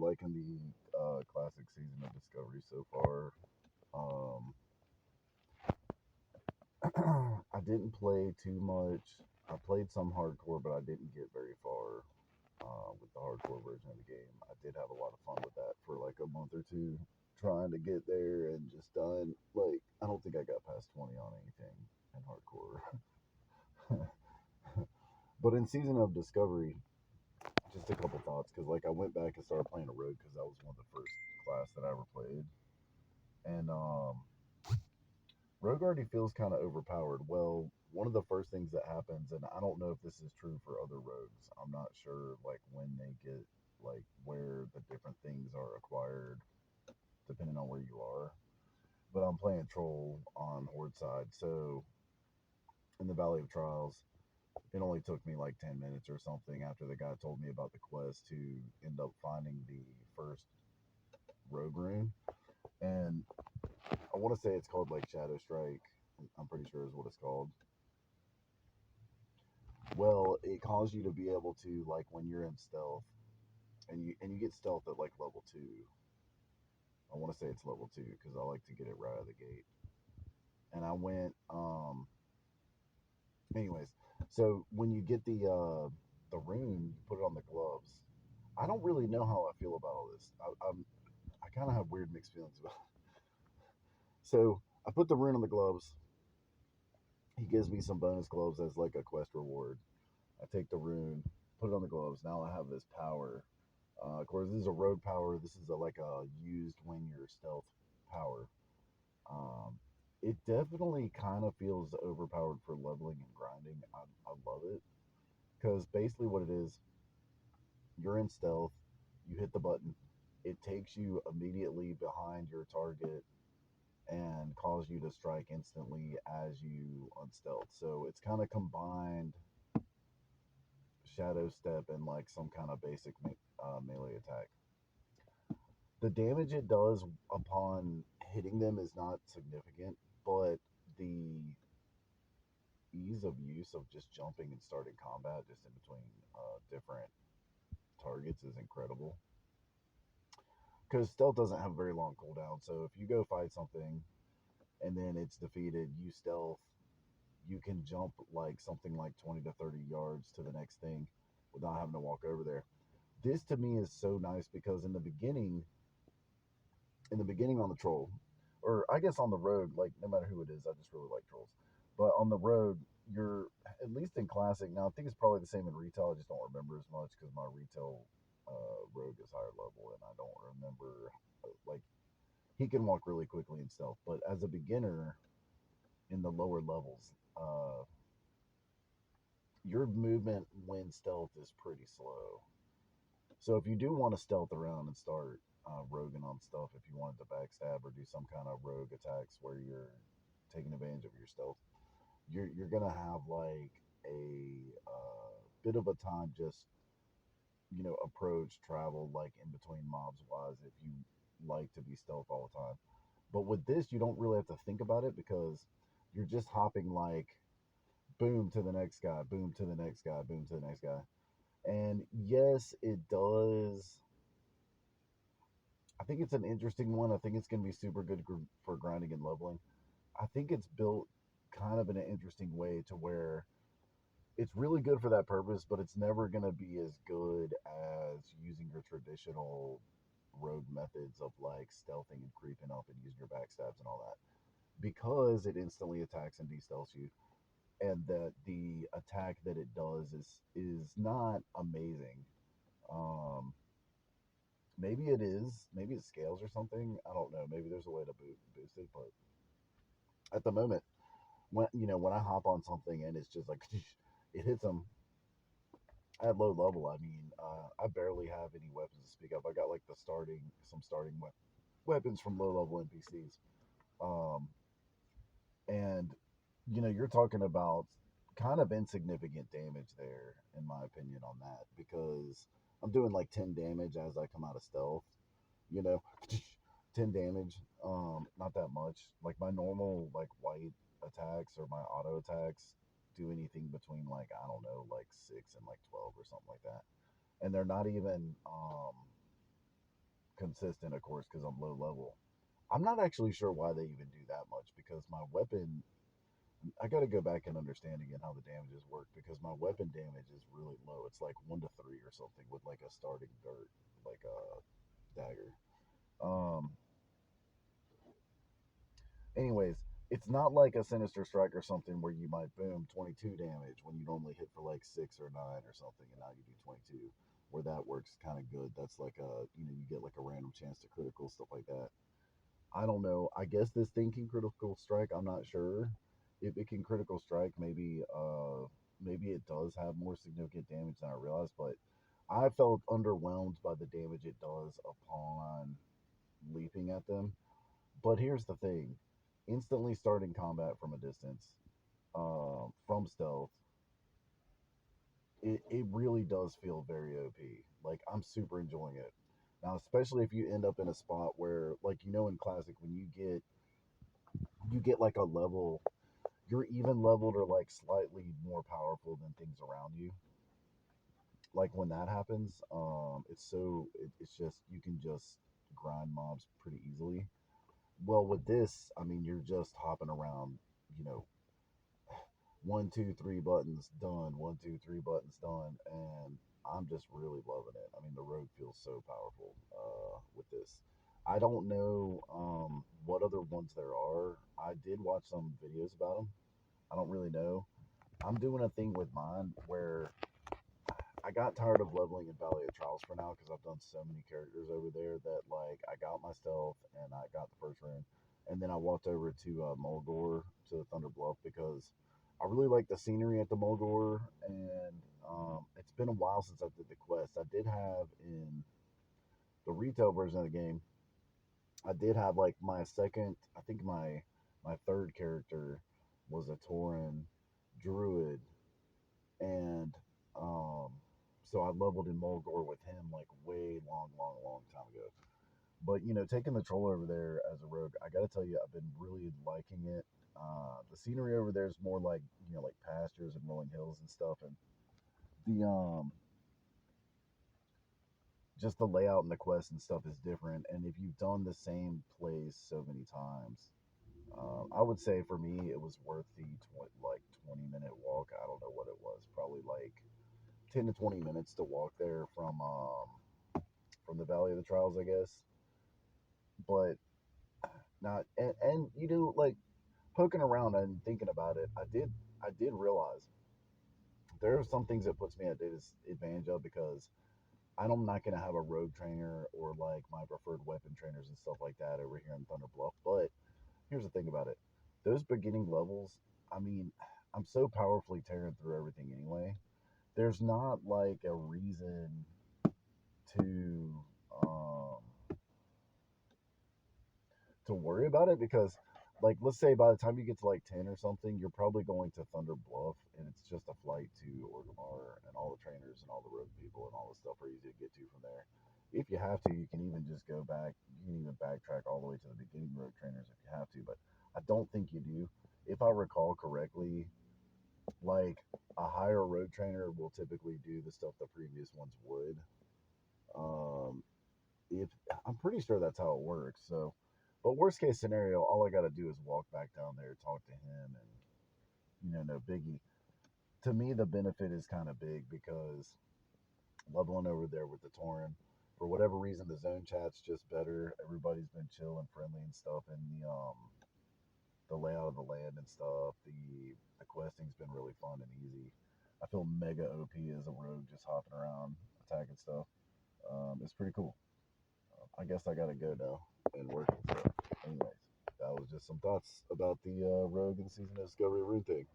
liking the classic season of Discovery so far. Um, I didn't play too much. I played some hardcore, but I didn't get very far with the hardcore version of the game. I did have a lot of fun with that for like a month or two, trying to get there and just done. Like, I don't think I got past 20 on anything in hardcore. But in Season of Discovery, just a couple thoughts because like I went back and started playing a rogue because that was one of the first class that I ever played, and rogue already feels kind of overpowered. Well, one of the first things that happens, and I don't know if this is true for other rogues. I'm not sure like when they get like where the different things are acquired depending on where you are. But I'm playing troll on horde side, so in the Valley of Trials, it only took me like 10 minutes or something after the guy told me about the quest to end up finding the first rogue rune. And I want to say it's called like Shadow Strike. I'm pretty sure is what it's called. Well, it calls you to be able to like when you're in stealth, and you get stealth at like level 2. I want to say it's level 2 because I like to get it right out of the gate. And I went anyways. So when you get the rune, you put it on the gloves. I don't really know how I feel about all this. I kind of have weird mixed feelings about it. So I put the rune on the gloves. He gives me some bonus gloves as like a quest reward. I take the rune, put it on the gloves. Now I have this power. Of course, this is a rogue power. This is like a used when you're stealth power. Um, it definitely kind of feels overpowered for leveling and grinding. I love it because basically what it is, you're in stealth, you hit the button, it takes you immediately behind your target and cause you to strike instantly as you unstealth. So it's kind of combined shadow step and like some kind of basic melee attack. The damage it does upon hitting them is not significant, but the ease of use of just jumping and starting combat just in between different targets is incredible. Because stealth doesn't have a very long cooldown, so if you go fight something and then it's defeated, you stealth, you can jump like something like 20 to 30 yards to the next thing without having to walk over there. This to me is so nice because in the beginning on the troll, or I guess on the road, like no matter who it is, I just really like trolls. But on the road, you're at least in classic. Now I think it's probably the same in retail. I just don't remember as much because my retail rogue is higher level, and I don't remember like he can walk really quickly in stealth. But as a beginner in the lower levels, your movement when stealth is pretty slow. So if you do want to stealth around and start roguing on stuff, if you wanted to backstab or do some kind of rogue attacks where you're taking advantage of your stealth, you're gonna have like a bit of a time just approach travel like in between mobs wise if you like to be stealth all the time. But with this, you don't really have to think about it because you're just hopping like boom to the next guy, boom to the next guy, boom to the next guy. And yes, it does. I think it's an interesting one. I think it's going to be super good for grinding and leveling. I think it's built kind of in an interesting way to where it's really good for that purpose, but it's never going to be as good as using your traditional rogue methods of like stealthing and creeping up and using your backstabs and all that because it instantly attacks and de-stealths you, and that the attack that it does is not amazing. Um, Maybe it is. Maybe it scales or something. I don't know. Maybe there's a way to boost it, but at the moment, when I hop on something and it's just like it hits them at low level. I mean, I barely have any weapons to speak of. I got like some starting weapons from low level NPCs, um, and you're talking about kind of insignificant damage there, in my opinion, on that because I'm doing like 10 damage as I come out of stealth. You know, 10 damage. Not that much. Like my normal like white attacks or my auto attacks do anything between like I don't know like 6 and like 12 or something like that, and they're not even consistent, of course, because I'm low level. I'm not actually sure why they even do that much because my weapon. I got to go back and understand again how the damages work because my weapon damage is really low. It's like 1 to 3 or something with like a starting dart, like a dagger. Um, Anyways, it's not like a Sinister Strike or something where you might boom 22 damage when you normally hit for like 6 or 9 or something, and now you do 22. Where that works kind of good. That's like a you get like a random chance to critical stuff like that. I don't know. I guess this thing can critical strike. I'm not sure if it can critical strike. Maybe it does have more significant damage than I realized, but I felt underwhelmed by the damage it does upon leaping at them. But here's the thing: instantly starting combat from a distance, from stealth, it really does feel very OP. Like I'm super enjoying it now, especially if you end up in a spot where, like in classic, when you get like a level, you're even leveled or like slightly more powerful than things around you. Like when that happens, it's just you can just grind mobs pretty easily. Well, with this, I mean, you're just hopping around, you know, 1, 2, 3 buttons done, 1, 2, 3 buttons done, and I'm just really loving it. I mean, the rogue feels so powerful with this. I don't know what other ones there are. I did watch some videos about them. I don't really know. I'm doing a thing with mine where I got tired of leveling in Valley of Trials for now because I've done so many characters over there that like I got my stealth and I got the first rune, and then I walked over to Mulgore to Thunder Bluff because I really like the scenery at the Mulgore, and it's been a while since I did the quest. I did have in the retail version of the game. I did have like my second. I think my third character was a Tauren druid, and um, so I leveled in Mulgore with him like way long time ago. But taking the troll over there as a rogue, I gotta tell you, I've been really liking it. The scenery over there is more like like pastures and rolling hills and stuff, and the just the layout and the quest and stuff is different. And if you've done the same place so many times, I would say for me it was worth the 20-minute walk. I don't know what it was, probably like 10 to 20 minutes to walk there from the Valley of the Trials, I guess. But not and like poking around and thinking about it, I did realize there are some things that puts me at disadvantage of because I'm not gonna have a rogue trainer or like my preferred weapon trainers and stuff like that over here in Thunder Bluff. But here's the thing about it: those beginning levels, I mean, I'm so powerfully tearing through everything anyway. There's not like a reason to um to worry about it because like let's say by the time you get to like 10 or something, you're probably going to Thunder Bluff and it's just a flight to Orgrimmar, and all the trainers and all the rogue people and all the stuff are easy to get to from there. If you have to, you can even just go back. You can even backtrack all the way to the beginning rogue trainers if you have to, but I don't think you do. If I recall correctly, like a higher rogue trainer will typically do the stuff the previous ones would. Um, if I'm pretty sure that's how it works. So, but worst case scenario, all I got to do is walk back down there, talk to him, and no biggie. To me, the benefit is kind of big because leveling over there with the Tauren, for whatever reason, the zone chat's just better. Everybody's been chill and friendly and stuff, and the layout of the land and stuff. The questing's been really fun and easy. I feel mega OP as a rogue, just hopping around, attacking stuff. It's pretty cool. I guess I gotta go now and work. So, anyways, that was just some thoughts about the Rogue and Season of Discovery Rune thing.